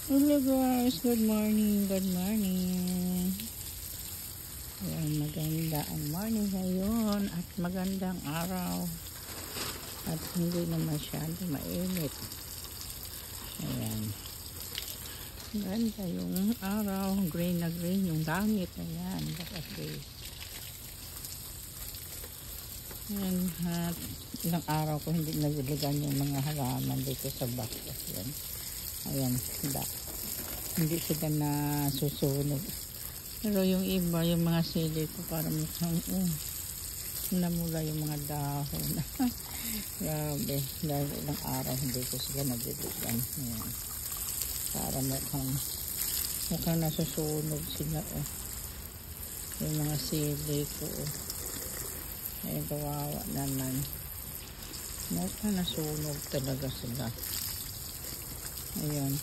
Hello guys, good morning, good morning. Ayan, maganda ang morning ngayon at magandang araw at hindi na masyado mainit. Ayan, ganda yung araw, green na green yung langit. Ayan, bakit ayan, at ilang araw ko hindi nagiligan yung mga halaman dito sa back. Ayan. Ayan, hindi sila na susunog. Pero yung iba, yung mga sili ko parang mukhang namula yung mga dahon. Grabe, dahil ilang araw hindi ko sila nabibigyan. Ayan. Para mukhang nasusunog sila. Yung mga sili ko. Ay, kawawa naman. Mukhang nasunog talaga sila. Ayan.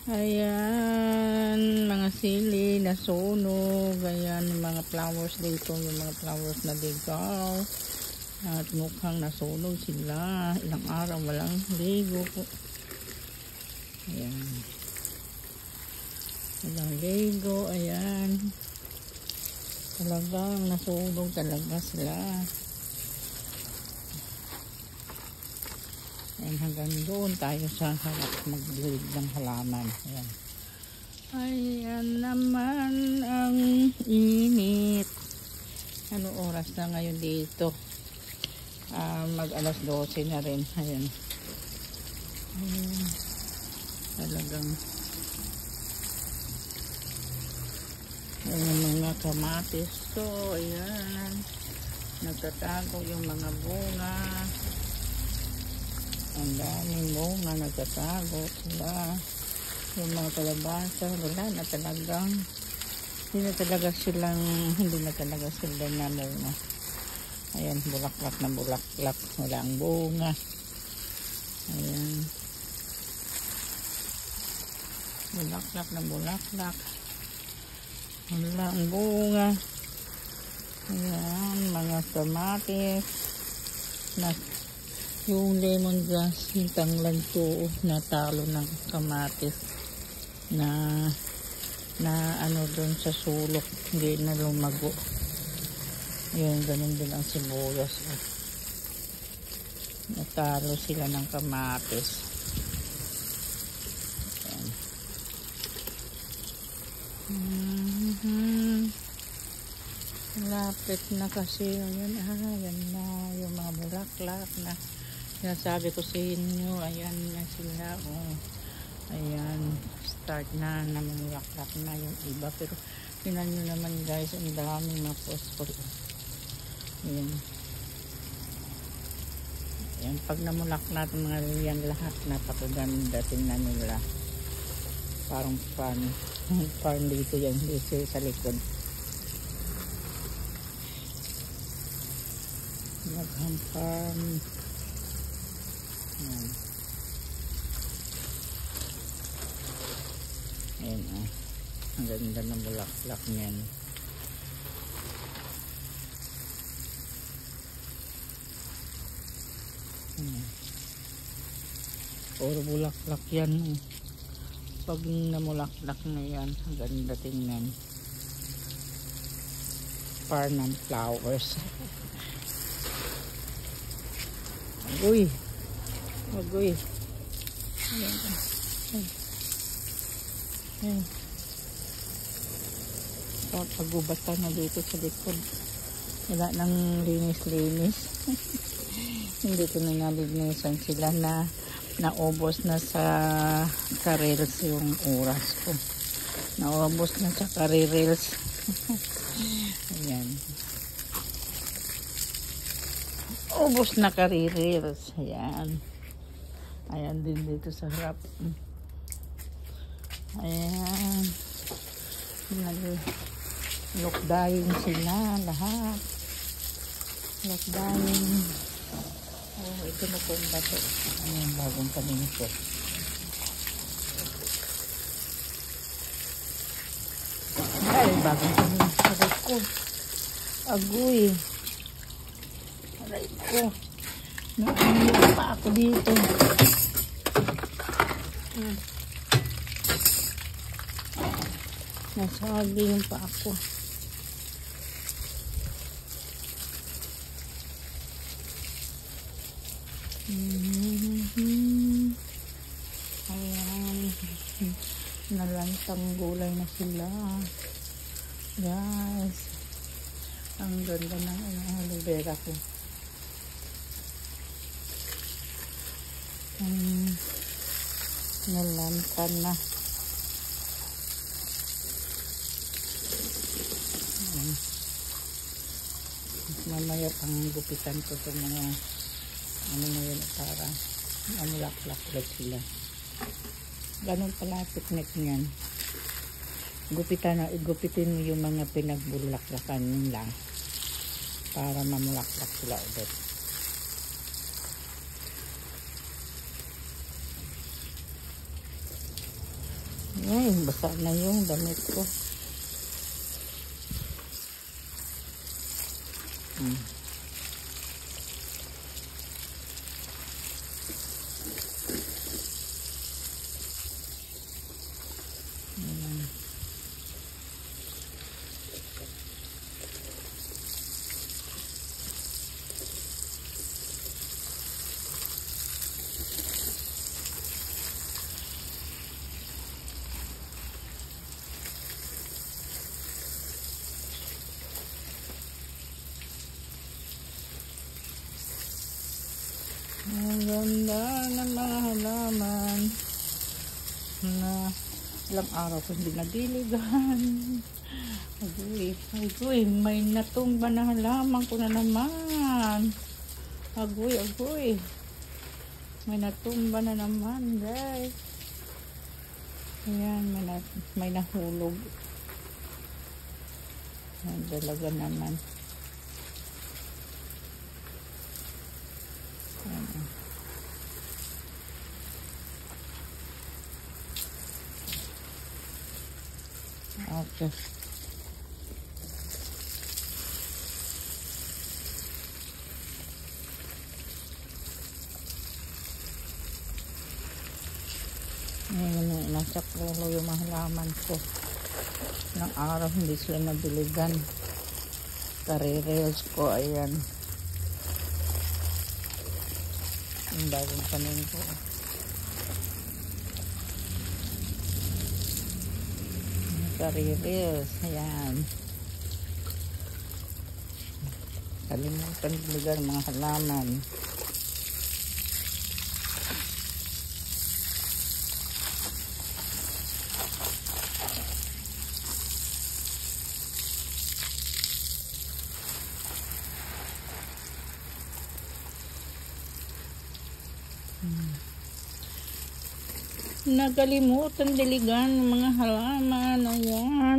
Ayan, mga sili nasunog. Ayan, mga flowers dito, yung mga flowers na ligaw. At mukhang nasunog sila. Ilang araw walang ligo po. Ayan. Walang ligo, ayan. Talagang nasunog talaga sila. Ayan, hanggang doon tayo sa harap magdilig ng halaman. Ayan. Ayan naman ang init. Ano oras na ngayon dito? Mag alas 12 na rin. Ayan. Ayan. Talagang ayan yung mga kamatis ko. Ayan. Nagtatago yung mga bunga. Ang daming bunga nagtatago sila. Yung mga kalabasa wala na talagang hindi na talaga sila namunga. Ayan, bulaklak na bulaklak, wala ang bunga. Ayan, bulaklak na bulaklak, wala ang bunga. Ayan, mga kamatis na yung lemongrass, yung tanglad ko natalo ng kamatis na ano doon sa sulok, hindi na lumago. Yun, ganun din ang sibuyas. Natalo sila ng kamatis. Lapit na kasi yun. Yan na yung mga bulaklak na sinasabi ko sa inyo. Ayan na sila. Ayan, start na namulaklak na yung iba. Pero tinan nyo naman guys, ang daming mga fosfor. Ayan. Ayan, pag namulaklak mga yan lahat, napakaganda. Tingnan nila. Parang farm dito yan, dito sa likod. Naghamparm. Ayan. Ayan ang ganda ng bulaklak niyan. Puro bulaklak yan. Pag namulaklak na yan, ang ganda tingnan. Farm ng flowers. Agoy. Agoy. Ayan. Ayan. Pagubatan na dito sa likod. Wala nang linis-linis. Hindi ko na nalinisan sila na naubos na sa karels yung oras ko. Naubos na sa karels. Ayan. Ubos na karels. Ayan. Ayan din dito sa harap. Ayan. Look-dying sila lahat. Look-dying. Ito na po ang bato. Ayan, bagong tanim ko. Ay, bagong tanim. Aray ko. Agoy. Aray ko. Nakamit pa ako dito. Nasagi yung pa ako. Ayan. Nalantang gulay na sila. Guys. Ang ganda ng aloe vera ko. Nalantan na. Mamaya pang gupitan ko itong mga ano na yun para amulak-lak sila. Ganun pala technique niyan. Gupitin mo yung mga pinagbulaklakan nila para mamulaklak sila ulit. Ay, basa na yung damit ko. Ang ganda ng mga halaman na ilang araw ko hindi nadiligan. Agoy, may natumba na halaman ko na naman. Agoy, may natumba na naman, guys. Ayan, may nahulog. Ang dalaga naman. Okay. Ngayon, nasa pulo yung mga halaman ko. Ng araw hindi sila nabiligan. Kare-reels ko, ayan. Yung bagong panin ko. Kare-reels, ayan. Kalimutan biligan mga halaman. Nagalimutan diligan ng mga halaman. Ayan.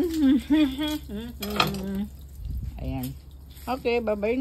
Ayan. Okay, bye-bye.